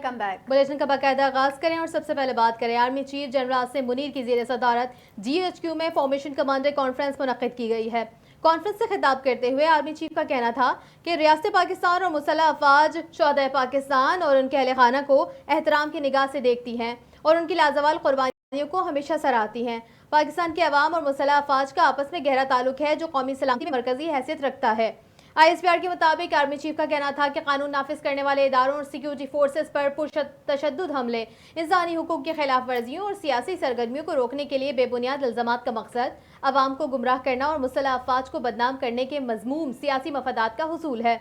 Welcome back. Bulletin کا باقاعدہ آغاز کریں اور سب سے پہلے بات کریں army chief general Asim Munir کی زیر صدارت GHQ میں فارمیشن کمانڈر کانفرنس منعقد کی گئی ہے۔ کانفرنس سے خطاب کرتے ہوئے آرمی چیف کا کہنا تھا کہ ریاست پاکستان اور مسلح افواج شہدائے پاکستان اور ان کے اہل خانہ کو احترام کی نگاہ سے دیکھتی ہیں اور ان کی لازوال قربانیوں کو ہمیشہ سراہتی ہیں۔ پاکستان کے عوام اور مسلح افواج کا آپس میں گہرا تعلق ہے جو قومی سلامتی میں مرکزی حیثیت رکھتا ہے۔ ISPR کے مطابق آرمی چیف کا کہنا تھا کہ قانون نافذ کرنے والے اداروں اور سیکیورٹی فورسز پر تشدد حملے، انسانی حقوق کی خلاف ورزیوں اور سیاسی سرگرمیوں کو روکنے کے لیے بے بنیاد الزامات کا مقصد عوام کو گمراہ کرنا اور مسلح افواج کو بدنام کرنے کے مذموم سیاسی مفادات کا حصول ہے۔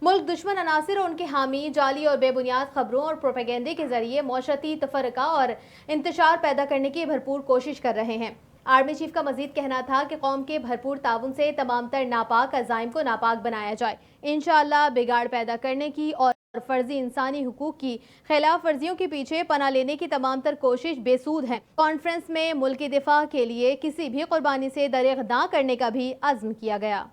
ملک دشمن عناصر اور ان کے حامی جعلی اور بے بنیاد خبروں اور پروپیگنڈے کے ذریعے معاشرتی تفرقہ اور انتشار پیدا کرنے کی بھرپور کوشش کر رہے ہیں۔ آرمی چیف کا مزید کہنا تھا کہ قوم کے بھرپور تعاون سے تمام تر ناپاک عزائم کو ناپاک بنایا جائے۔ انشاءاللہ بگاڑ پیدا کرنے کی اور فرضی انسانی حقوق کی خلاف ورزیوں کے پیچھے پناہ لینے کی تمام تر کوشش بے سود ہے۔ کانفرنس میں ملکی دفاع کے لیے کسی بھی قربانی سے دریغ نہ کرنے کا بھی عزم کیا گیا۔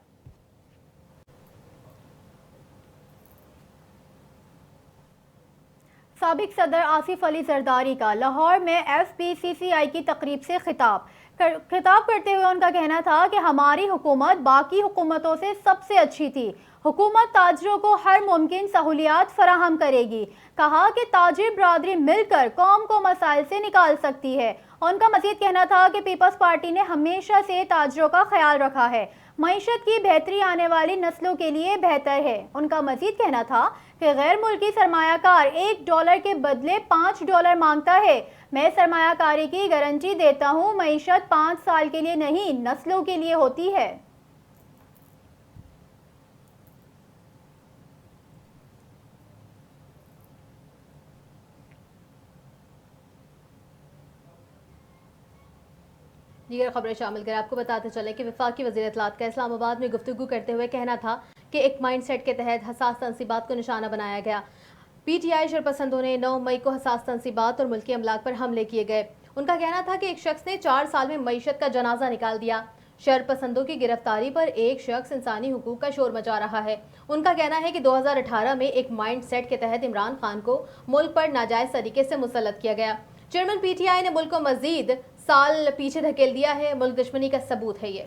سابق صدر آصف علی زرداری کا لاہور میں FPCCI کی تقریب سے خطاب کرتے ہوئے ان کا کہنا تھا کہ ہماری حکومت باقی حکومتوں سے سب سے اچھی تھی۔ حکومت تاجروں کو ہر ممکن سہولیات فراہم کرے گی۔ کہا کہ تاجر برادری مل کر قوم کو مسائل سے نکال سکتی ہے۔ ان کا مزید کہنا تھا کہ پیپلز پارٹی نے ہمیشہ سے تاجروں کا خیال رکھا ہے۔ معیشت کی بہتری آنے والی نسلوں کے لیے بہتر ہے۔ ان کا مزید کہنا تھا کہ غیر ملکی سرمایہ کار $1 کے بدلے $5 مانگتا ہے۔ میں سرمایہ کاری کی گارنٹی دیتا ہوں، معیشت 5 سال کے لیے نہیں، نسلوں کے لیے ہوتی ہے۔ دیگر خبریں شامل کریں۔ آپ کو بتاتے چلیں کہ وفاقی وزیر اطلاعات کا اسلام آباد میں گفتگو کرتے ہوئے کہنا تھا کہ ایک مائنڈ سیٹ کے تحت حساس تنصیبات کو نشانہ بنایا گیا۔ PTI شرپسندوں نے 9 مئی کو حساس تنصیبات اور ملکی املاک پر حملے کیے گئے۔ ان کا کہنا تھا کہ ایک شخص نے 4 سال میں معیشت کا جنازہ نکال دیا۔ شرپسندوں کی گرفتاری پر ایک شخص انسانی حقوق کا شور مچا رہا ہے۔ ان کا کہنا ہے کہ 2018 میں ایک مائنڈ سیٹ کے تحت عمران خان کو ملک پر ناجائز طریقے سے مسلط کیا گیا۔ چیئرمین PTI نے ملک کو مزید سال پیچھے دھکیل دیا ہے۔ ملک دشمنی کا ثبوت ہے یہ۔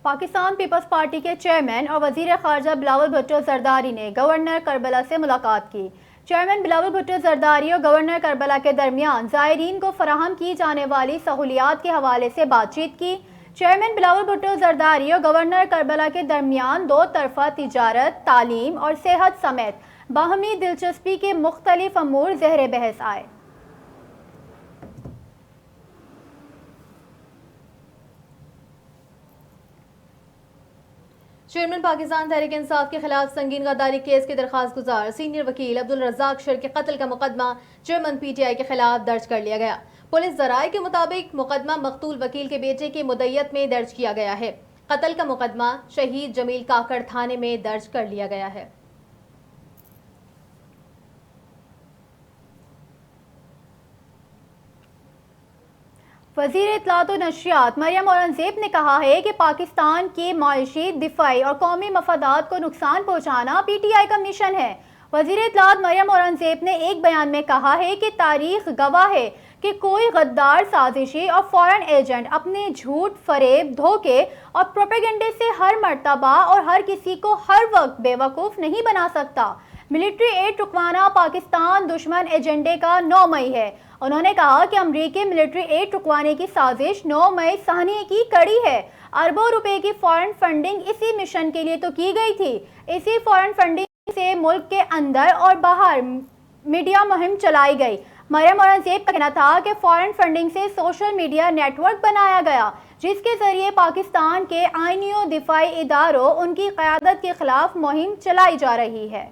پاکستان پیپلز پارٹی کے چیئرمین اور وزیر خارجہ بلاول بھٹو زرداری نے گورنر کربلا سے ملاقات کی۔ چیئرمین بلاول بھٹو زرداری اور گورنر کربلا کے درمیان زائرین کو فراہم کی جانے والی سہولیات کے حوالے سے بات چیت کی۔ چیئرمین بلاول بھٹو زرداری اور گورنر کربلا کے درمیان 2 طرفہ تجارت، تعلیم اور صحت سمیت باہمی دلچسپی کے مختلف امور زیر بحث آئے۔ چیئرمین پاکستان تحریک انصاف کے خلاف سنگین غداری کیس کے درخواست گزار سینئر وکیل عبدالرزاق شر کے قتل کا مقدمہ چیئرمین PTI کے خلاف درج کر لیا گیا۔ پولیس ذرائع کے مطابق مقدمہ مقتول وکیل کے بیٹے کی مدعیت میں درج کیا گیا ہے۔ قتل کا مقدمہ شہید جمیل کاکڑ تھانے میں درج کر لیا گیا ہے۔ وزیر اطلاعات و نشریات مریم اورنگزیب نے کہا ہے کہ پاکستان کی معاشی، دفاعی اور قومی مفادات کو نقصان پہنچانا PTI کا مشن ہے۔ وزیر اطلاعات مریم اورنگزیب نے ایک بیان میں کہا ہے کہ تاریخ گواہ ہے کہ کوئی غدار، سازشی اور فورن ایجنٹ اپنے جھوٹ، فریب، دھوکے اور پروپیگنڈے سے ہر مرتبہ اور ہر کسی کو ہر وقت بے وقوف نہیں بنا سکتا۔ ملٹری ایڈ رکوانا پاکستان دشمن ایجنڈے کا 9 مئی ہے۔ انہوں نے کہا کہ امریکی ملٹری ایڈ رکوانے کی سازش 9 مئی صحنی کی کڑی ہے۔ اربوں روپے کی فورن فنڈنگ اسی مشن کے لیے تو کی گئی تھی۔ اسی فورن فنڈنگ سے ملک کے اندر اور باہر میڈیا مہم چلائی گئی۔ مریم اورنگزیب کا کہنا تھا کہ فورن فنڈنگ سے سوشل میڈیا نیٹ ورک بنایا گیا جس کے ذریعے پاکستان کے آئینی و دفاعی اداروں ان کی قیادت کے خلاف مہم چلائی جا رہی ہے۔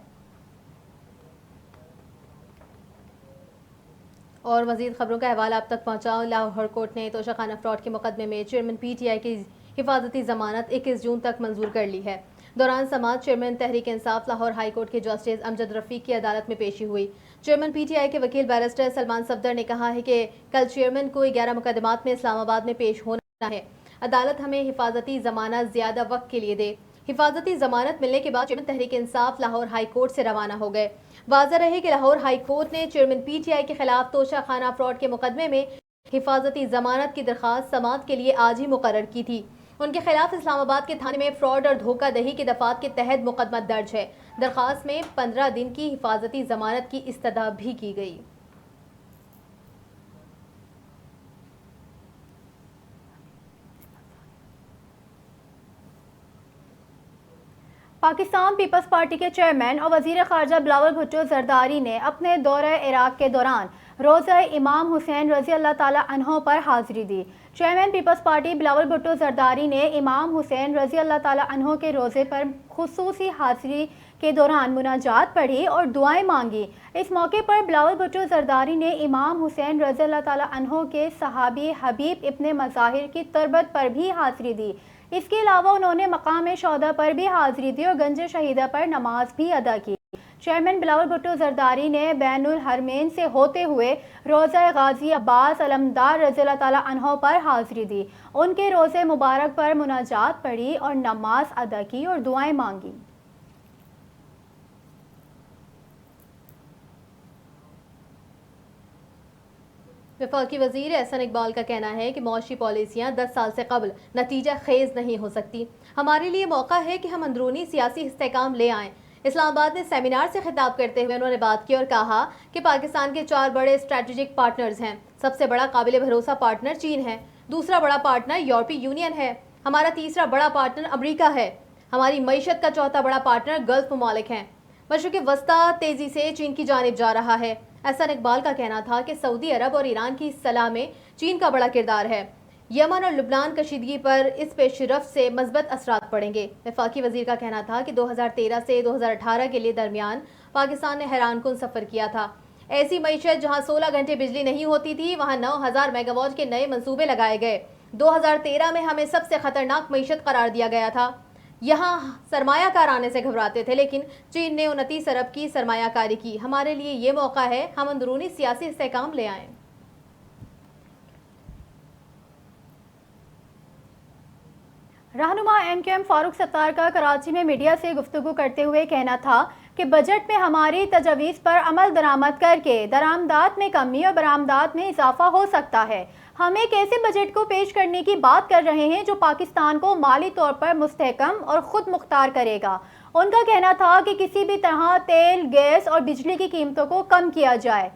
اور مزید خبروں کا حوالہ آپ تک پہنچا۔ لاہور کورٹ نے توشہ خانہ فراڈ کے مقدمے میں چیئرمین PTI کی حفاظتی ضمانت 21 جون تک منظور کر لی ہے۔ دوران سماعت chairman Tehreek Insaf Lahore high court کے جسٹس امجد رفیق کی عدالت میں پیشی ہوئی۔ چیئرمین PTI کے وکیل بیرسٹر سلمان صفدر نے کہا ہے کہ کل چیئرمین کو 11 مقدمات میں اسلام آباد میں پیش ہونا ہے۔ عدالت ہمیں حفاظتی ضمانت زیادہ وقت کے لیے دے۔ حفاظتی ضمانت ملنے کے بعد chairman Tehreek Insaf Lahore high court سے روانہ ہو گئے۔ واضح رہے کہ لاہور ہائی کورٹ نے چیئرمین پی ٹی آئی کے خلاف توشہ خانہ فراڈ کے مقدمے میں حفاظتی ضمانت کی درخواست سماعت کے لیے آج ہی مقرر کی تھی۔ ان کے خلاف اسلام آباد کے تھانے میں فراڈ اور دھوکہ دہی کی دفعات کے تحت مقدمہ درج ہے۔ درخواست میں 15 دن کی حفاظتی ضمانت کی استدعا بھی کی گئی۔ پاکستان پیپلز پارٹی کے چیئرمین اور وزیر خارجہ بلاول بھٹو زرداری نے اپنے دورہ عراق کے دوران روضہ امام حسین رضی اللہ تعالیٰ عنہ پر حاضری دی۔ Chairman peoples party Bilawal Bhutto Zardari نے امام حسین رضی اللہ تعالیٰ عنہ کے روضے پر خصوصی حاضری کے دوران مناجات پڑھی اور دعائیں مانگی۔ اس موقع پر بلاول بھٹو زرداری نے امام حسین رضی اللہ تعالیٰ عنہ کے صحابی حبیب ابن مظاہر کی تربت پر بھی حاضری دی۔ اس کے علاوہ انہوں نے مقام شہداء پر بھی حاضری دی اور گنج شہیدہ پر نماز بھی ادا کی۔ چیئرمین بلاول بھٹو زرداری نے بین الحرمین سے ہوتے ہوئے روضہ غازی عباس علمدار رضی اللہ تعالیٰ عنہ پر حاضری دی، ان کے روضے مبارک پر مناجات پڑھی اور نماز ادا کی اور دعائیں مانگی۔ وفاقی وزیر احسن اقبال کا کہنا ہے کہ معاشی پالیسیاں 10 سال سے قبل نتیجہ خیز نہیں ہو سکتی۔ ہمارے لیے موقع ہے کہ ہم اندرونی سیاسی استحکام لے آئیں۔ اسلام آباد میں سیمینار سے خطاب کرتے ہوئے انہوں نے بات کی اور کہا کہ پاکستان کے 4 بڑے اسٹریٹجک پارٹنرز ہیں۔ سب سے بڑا قابل بھروسہ پارٹنر چین ہے، دوسرا بڑا پارٹنر یورپی یونین ہے، ہمارا تیسرا بڑا پارٹنر امریکہ ہے، ہماری معیشت کا چوتھا بڑا پارٹنر گلف ممالک ہیں۔ مشرق وسطیٰ تیزی سے چین کی جانب جا رہا ہے۔ احسن اقبال کا کہنا تھا کہ سعودی عرب اور ایران کی صلاح میں چین کا بڑا کردار ہے۔ یمن اور لبنان کشیدگی پر اس پیش رفت سے مثبت اثرات پڑیں گے۔ وفاقی وزیر کا کہنا تھا کہ 2013 سے 2018 کے لیے درمیان پاکستان نے حیران کن سفر کیا تھا۔ ایسی معیشت جہاں 16 گھنٹے بجلی نہیں ہوتی تھی وہاں 9000 میگا واٹ کے نئے منصوبے لگائے گئے۔ 2013 میں ہمیں سب سے خطرناک معیشت قرار دیا گیا تھا۔ یہاں سرمایہ کار آنے سے گھبراتے تھے، لیکن چین نے 29 ارب کی سرمایہ کاری کی۔ ہمارے لیے یہ موقع ہے ہم اندرونی سیاسی استحکام لے آئیں۔ رہنما M Q M Farooq Sattar کا کراچی میں میڈیا سے گفتگو کرتے ہوئے کہنا تھا کہ بجٹ میں ہماری تجاویز پر عمل درآمد کر کے درآمدات میں کمی اور برآمدات میں اضافہ ہو سکتا ہے۔ ہم ایک ایسے بجٹ کو پیش کرنے کی بات کر رہے ہیں جو پاکستان کو مالی طور پر مستحکم اور خود مختار کرے گا۔ ان کا کہنا تھا کہ کسی بھی طرح تیل، گیس اور بجلی کی قیمتوں کو کم کیا جائے۔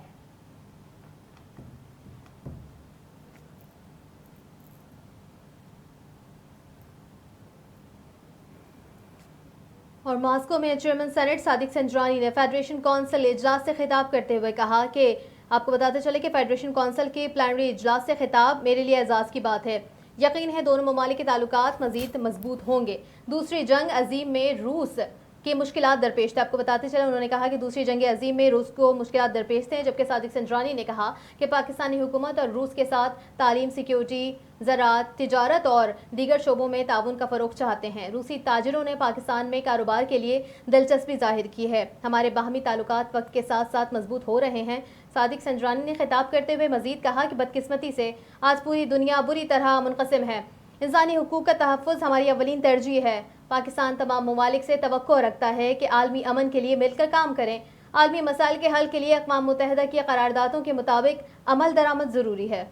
اور ماسکو میں چیئرمین سینٹ صادق سنجرانی نے فیڈریشن کونسل اجلاس سے خطاب کرتے ہوئے کہا کہ آپ کو بتاتے چلے کہ فیڈریشن کونسل کے پلینری اجلاس سے خطاب میرے لیے اعزاز کی بات ہے۔ یقین ہے دونوں ممالک کے تعلقات مزید مضبوط ہوں گے۔ دوسری جنگ عظیم میں روس کی مشکلات درپیش تھے۔ آپ کو بتاتے چلے انہوں نے کہا کہ دوسری جنگ عظیم میں روس کو مشکلات درپیش تھے، جبکہ صادق سنجرانی نے کہا کہ پاکستانی حکومت اور روس کے ساتھ تعلیم، سیکیورٹی، زراعت، تجارت اور دیگر شعبوں میں تعاون کا فروغ چاہتے ہیں۔ روسی تاجروں نے پاکستان میں کاروبار کے لیے دلچسپی ظاہر کی ہے۔ ہمارے باہمی تعلقات وقت کے ساتھ ساتھ مضبوط ہو رہے ہیں۔ صادق سنجرانی نے خطاب کرتے ہوئے مزید کہا کہ بدقسمتی سے آج پوری دنیا بری طرح منقسم ہے۔ انسانی حقوق کا تحفظ ہماری اولین ترجیح ہے۔ پاکستان تمام ممالک سے توقع رکھتا ہے کہ عالمی امن کے لیے مل کر کام کریں۔ عالمی مسائل کے حل کے لیے اقوام متحدہ کی قراردادوں کے مطابق عمل درآمد ضروری ہے۔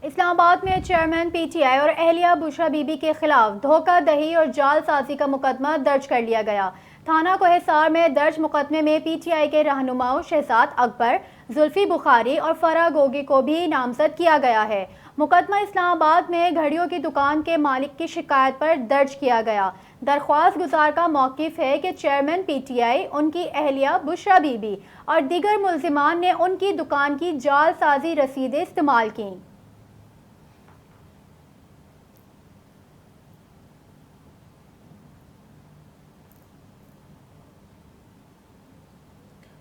اسلام آباد میں چیئرمین پی ٹی آئی اور اہلیہ بشرا بی بی کے خلاف دھوکہ دہی اور جعل سازی کا مقدمہ درج کر لیا گیا۔ تھانہ کوہسار میں درج مقدمے میں پی ٹی آئی کے رہنماؤں شہزاد اکبر، زلفی بخاری اور فرح گوگی کو بھی نامزد کیا گیا ہے۔ مقدمہ اسلام آباد میں گھڑیوں کی دکان کے مالک کی شکایت پر درج کیا گیا۔ درخواست گزار کا موقف ہے کہ چیئرمین پی ٹی آئی، ان کی اہلیہ بشرا بی بی اور دیگر ملزمان نے ان کی دکان کی جعل سازی رسیدیں استعمال کیں۔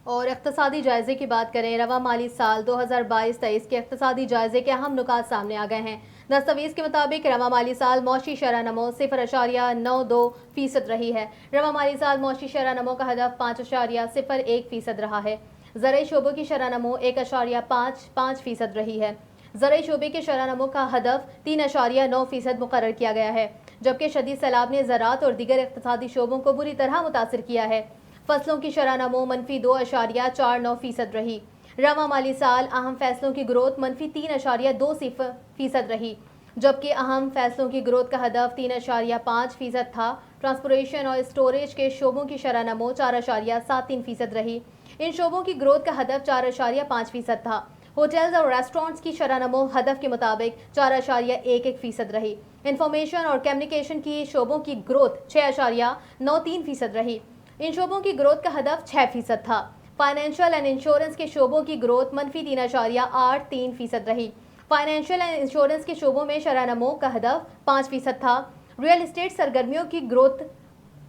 اور اقتصادی جائزے کی بات کریں، رواں مالی سال 2022-23 کے اقتصادی جائزے کے اہم نکات سامنے آ گئے ہیں۔ دستاویز کے مطابق رواں مالی سال معاشی شرح نمو 0.92% رہی ہے۔ رواں مالی سال معاشی شرح نمو کا ہدف 5.01% رہا ہے۔ زرعی شعبوں کی شرح نمو 1.55% رہی ہے۔ زرعی شعبے کے شرح نمو کا ہدف 3.9% مقرر کیا گیا ہے، جبکہ شدید سیلاب نے زراعت اور دیگر اقتصادی شعبوں کو بری طرح متاثر کیا ہے۔ فصلوں کی شرح نمو -2.49% رہی۔ رواں مالی سال اہم فیصلوں کی گروتھ -3.2% رہی، جبکہ اہم فیصلوں کی گروتھ کا ہدف 3.5% تھا۔ ٹرانسپورٹیشن اور اسٹوریج کے شعبوں کی شرح نمو 4.73% رہی۔ ان شعبوں کی گروتھ کا ہدف 4.5% تھا۔ ہوٹلز اور ریسٹورانٹس کی شرح نمو ہدف کے مطابق 4.11% رہی۔ انفارمیشن اور کمیونیکیشن کی شعبوں کی گروتھ 6.93% رہی۔ ان شعبوں کی گروتھ کا ہدف 6% تھا۔ فائنینشل اینڈ انشورنس کے شعبوں کی گروتھ -3.83% رہی۔ فائنینشل اینڈ انشورنس کے شعبوں میں شرح نمو کا ہدف 5% تھا۔ ریئل اسٹیٹ سرگرمیوں کی گروتھ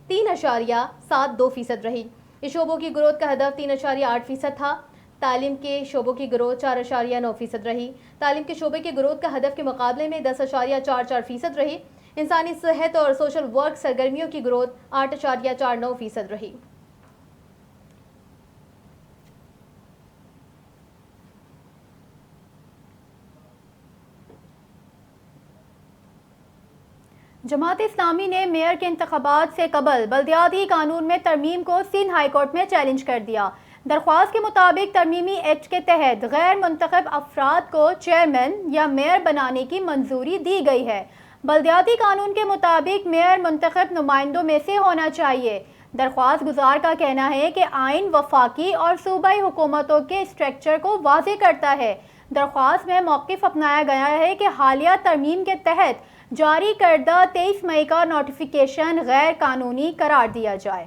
3.72% رہی۔ اس شعبوں کی گروتھ کا ہدف 3.8% تھا۔ تعلیم کے شعبوں کی گروتھ 4.9% رہی۔ تعلیم کے شعبے کی گروتھ کا ہدف کے مقابلے میں 10.44% رہی۔ انسانی صحت اور سوشل ورک سرگرمیوں کی گروتھ 8.49% رہی۔ جماعت اسلامی نے میئر کے انتخابات سے قبل بلدیاتی قانون میں ترمیم کو سندھ ہائی کورٹ میں چیلنج کر دیا۔ درخواست کے مطابق ترمیمی ایکٹ کے تحت غیر منتخب افراد کو چیئرمین یا میئر بنانے کی منظوری دی گئی ہے۔ بلدیاتی قانون کے مطابق میئر منتخب نمائندوں میں سے ہونا چاہیے۔ درخواست گزار کا کہنا ہے کہ آئین وفاقی اور صوبائی حکومتوں کے اسٹرکچر کو واضح کرتا ہے۔ درخواست میں موقف اپنایا گیا ہے کہ حالیہ ترمیم کے تحت جاری کردہ 23 مئی کا نوٹیفیکیشن غیر قانونی قرار دیا جائے۔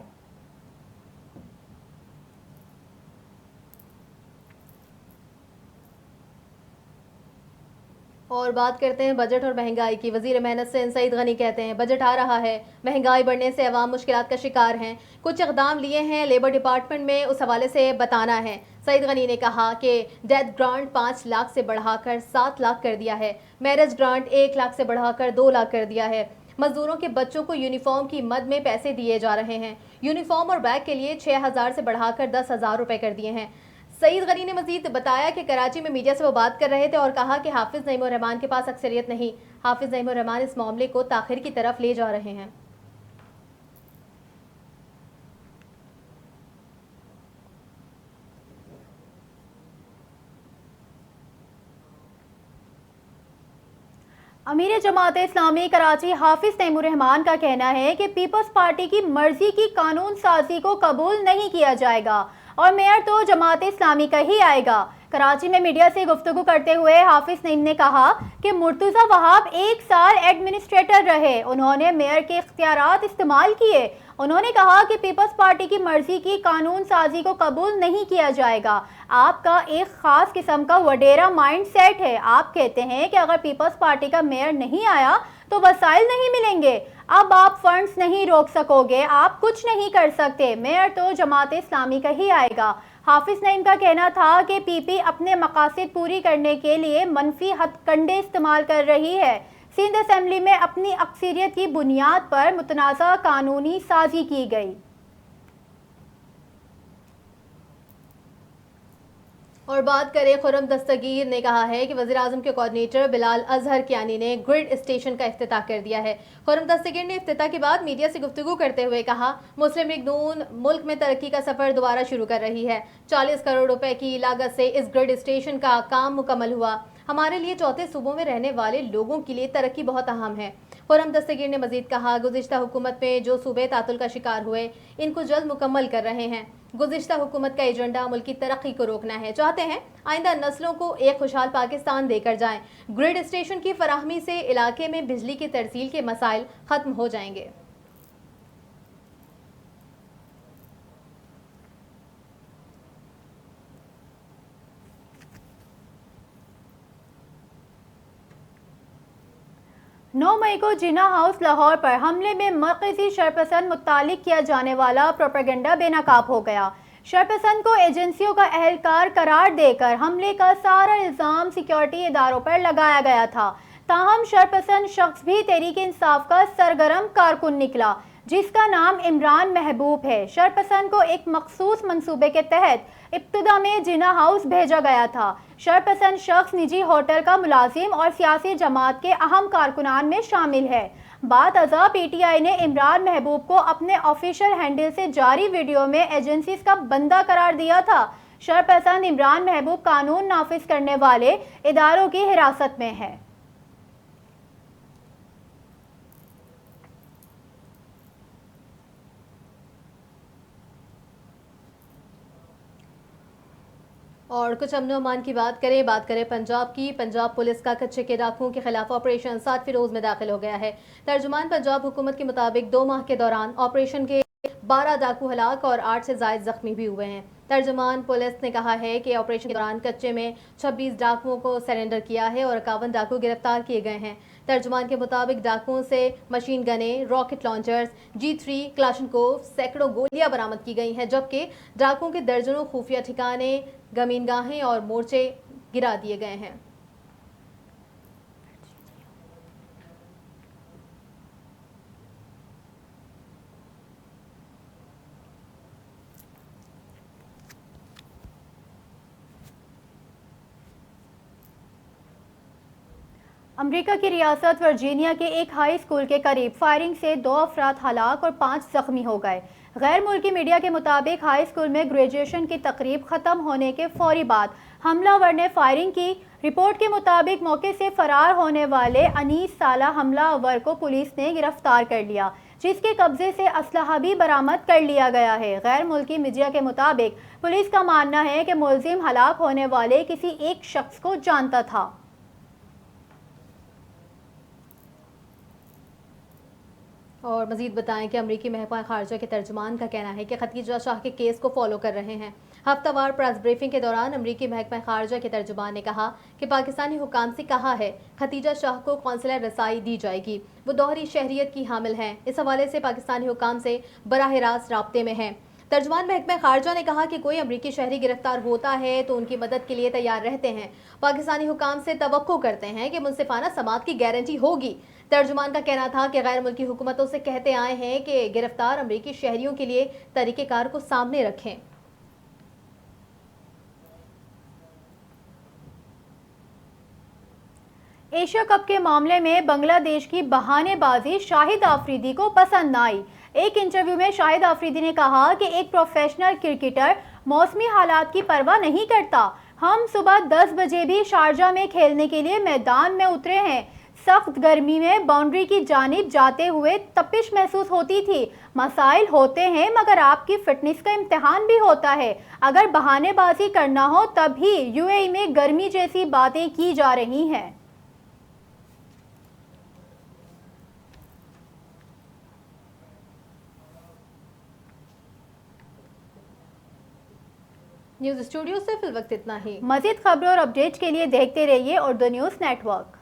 اور بات کرتے ہیں بجٹ اور مہنگائی کی۔ وزیر محنت سندھ سعید غنی کہتے ہیں بجٹ آ رہا ہے، مہنگائی بڑھنے سے عوام مشکلات کا شکار ہیں، کچھ اقدام لیے ہیں، لیبر ڈپارٹمنٹ میں اس حوالے سے بتانا ہے۔ سعید غنی نے کہا کہ ڈیتھ گرانٹ 5 لاکھ سے بڑھا کر 7 لاکھ کر دیا ہے، میرج گرانٹ 1 لاکھ سے بڑھا کر 2 لاکھ کر دیا ہے، مزدوروں کے بچوں کو یونیفارم کی مد میں پیسے دیے جا رہے ہیں، یونیفارم اور بیگ کے لیے 6,000 سے بڑھا کر 10,000 روپے کر دیے ہیں۔ سعید غنی نے مزید بتایا کہ کراچی میں میڈیا سے وہ بات کر رہے تھے اور کہا کہ حافظ نعیم الرحمان کے پاس اکثریت نہیں، حافظ نعیم الرحمان اس معاملے کو تاخیر کی طرف لے جا رہے ہیں۔ امیر جماعت اسلامی کراچی حافظ نعیم الرحمان کا کہنا ہے کہ پیپلز پارٹی کی مرضی کی قانون سازی کو قبول نہیں کیا جائے گا اور میئر تو جماعت اسلامی کا ہی آئے گا۔ کراچی میں میڈیا سے گفتگو کرتے ہوئے حافظ نعیم نے کہا کہ مرتضی وہاب 1 سال ایڈمنسٹریٹر رہے، انہوں نے میئر کے اختیارات استعمال کیے۔ انہوں نے کہا کہ پیپلز پارٹی کی مرضی کی قانون سازی کو قبول نہیں کیا جائے گا۔ آپ کا ایک خاص قسم کا وڈیرا مائنڈ سیٹ ہے۔ آپ کہتے ہیں کہ اگر پیپلز پارٹی کا میئر نہیں آیا تو وسائل نہیں ملیں گے، اب آپ فنڈز نہیں روک سکو گے، آپ کچھ نہیں کر سکتے، میئر تو جماعت اسلامی کا ہی آئے گا۔ حافظ نعیم کا کہنا تھا کہ پی پی اپنے مقاصد پوری کرنے کے لیے منفی ہتھ کنڈے استعمال کر رہی ہے۔ سندھ اسمبلی میں اپنی اکثریت کی بنیاد پر متنازع قانونی سازی کی گئی۔ اور بات کریں، خرم دستگیر نے کہا ہے کہ وزیراعظم کے کوارڈینیٹر بلال اظہر کیانی نے گرڈ اسٹیشن کا افتتاح کر دیا ہے۔ خرم دستگیر نے افتتاح کے بعد میڈیا سے گفتگو کرتے ہوئے کہا، مسلم لیگ نون ملک میں ترقی کا سفر دوبارہ شروع کر رہی ہے۔ 40 کروڑ روپے کی لاگت سے اس گرڈ اسٹیشن کا کام مکمل ہوا۔ ہمارے لیے چوتھے صوبوں میں رہنے والے لوگوں کے لیے ترقی بہت اہم ہے۔ خرم دستگیر نے مزید کہا، گزشتہ حکومت میں جو صوبے تعطل کا شکار ہوئے ان کو جلد مکمل کر رہے ہیں۔ گزشتہ حکومت کا ایجنڈا ملک کی ترقی کو روکنا ہے، چاہتے ہیں آئندہ نسلوں کو ایک خوشحال پاکستان دے کر جائیں۔ گرڈ اسٹیشن کی فراہمی سے علاقے میں بجلی کی ترسیل کے مسائل ختم ہو جائیں گے۔ نو مئی کو جناح ہاؤس لاہور پر حملے میں مرکزی شرپسند متعلق کیا جانے والا پروپیگنڈا بے نقاب ہو گیا۔ شرپسند کو ایجنسیوں کا اہلکار قرار دے کر حملے کا سارا الزام سیکیورٹی اداروں پر لگایا گیا تھا، تاہم شرپسند شخص بھی تحریک انصاف کا سرگرم کارکن نکلا۔ جس کا نام عمران محبوب ہے۔ شرپسند کو ایک مخصوص منصوبے کے تحت ابتدا میں جناح ہاؤس بھیجا گیا تھا۔ شرپسند شخص نجی ہوٹل کا ملازم اور سیاسی جماعت کے اہم کارکنان میں شامل ہے۔ بعد ازاں پی ٹی آئی نے عمران محبوب کو اپنے آفیشیل ہینڈل سے جاری ویڈیو میں ایجنسیز کا بندہ قرار دیا تھا۔ شرپسند عمران محبوب قانون نافذ کرنے والے اداروں کی حراست میں ہے۔ اور کچھ امن و امان کی بات کریں پنجاب کی۔ پنجاب پولیس کا کچے کے ڈاکوؤں کے خلاف آپریشن 7 فیروز میں داخل ہو گیا ہے۔ ترجمان پنجاب حکومت کے مطابق 2 ماہ کے دوران آپریشن کے 12 ڈاکو ہلاک اور 8 سے زائد زخمی بھی ہوئے ہیں۔ ترجمان پولیس نے کہا ہے کہ آپریشن کے دوران کچے میں 26 ڈاکوؤں کو سرنڈر کیا ہے اور 51 ڈاکو گرفتار کیے گئے ہیں۔ ترجمان کے مطابق ڈاکوؤں سے مشین گنیں، راکٹ لانچرز، G3 کلاشنکوف، سینکڑوں گولیاں برآمد کی گئی ہیں، جبکہ ڈاکوؤں کے درجنوں خفیہ ٹھکانے، گمین گاہیں اور مورچے گرا دیے گئے ہیں۔ امریکہ کی ریاست ورجینیا کے ایک ہائی اسکول کے قریب فائرنگ سے 2 افراد ہلاک اور 5 زخمی ہو گئے۔ غیر ملکی میڈیا کے مطابق ہائی اسکول میں گریجویشن کی تقریب ختم ہونے کے فوری بعد حملہ ور نے فائرنگ کی۔ رپورٹ کے مطابق موقع سے فرار ہونے والے 19 سالہ حملہ ور کو پولیس نے گرفتار کر لیا، جس کے قبضے سے اسلحہ بھی برآمد کر لیا گیا ہے۔ غیر ملکی میڈیا کے مطابق پولیس کا ماننا ہے کہ ملزم ہلاک ہونے والے کسی ایک شخص کو جانتا تھا۔ اور مزید بتائیں کہ امریکی محکمہ خارجہ کے ترجمان کا کہنا ہے کہ ختیجہ شاہ کے کیس کو فالو کر رہے ہیں۔ ہفتہ وار پریس بریفنگ کے دوران امریکی محکمہ خارجہ کے ترجمان نے کہا کہ پاکستانی حکام سے کہا ہے ختیجہ شاہ کو قونصلر رسائی دی جائے گی، وہ دوہری شہریت کی حامل ہیں، اس حوالے سے پاکستانی حکام سے براہ راست رابطے میں ہیں۔ ترجمان محکمہ خارجہ نے کہا کہ کوئی امریکی شہری گرفتار ہوتا ہے تو ان کی مدد کے لیے تیار رہتے ہیں، پاکستانی حکام سے توقع کرتے ہیں کہ منصفانہ سماعت کی گارنٹی ہوگی۔ ترجمان کا کہنا تھا کہ غیر ملکی حکومتوں سے کہتے آئے ہیں کہ گرفتار امریکی شہریوں کے لیے طریقہ کار کو سامنے رکھیں۔ ایشیا کپ کے معاملے میں بنگلہ دیش کی بہانے بازی شاہد آفریدی کو پسند نہ آئی۔ ایک انٹرویو میں شاہد آفریدی نے کہا کہ ایک پروفیشنل کرکٹر موسمی حالات کی پرواہ نہیں کرتا۔ ہم صبح 10 بجے بھی شارجہ میں کھیلنے کے لیے میدان میں اترے ہیں۔ سخت گرمی میں باؤنڈری کی جانب جاتے ہوئے تپش محسوس ہوتی تھی۔ مسائل ہوتے ہیں مگر آپ کی فٹنس کا امتحان بھی ہوتا ہے۔ اگر بہانے بازی کرنا ہو تب ہی UAE میں گرمی جیسی باتیں کی جا رہی ہیں۔ نیوز اسٹوڈیو سے فی الوقت اتنا ہی۔ مزید خبروں اور اپڈیٹ کے لیے دیکھتے رہیے اردو نیوز نیٹ ورک۔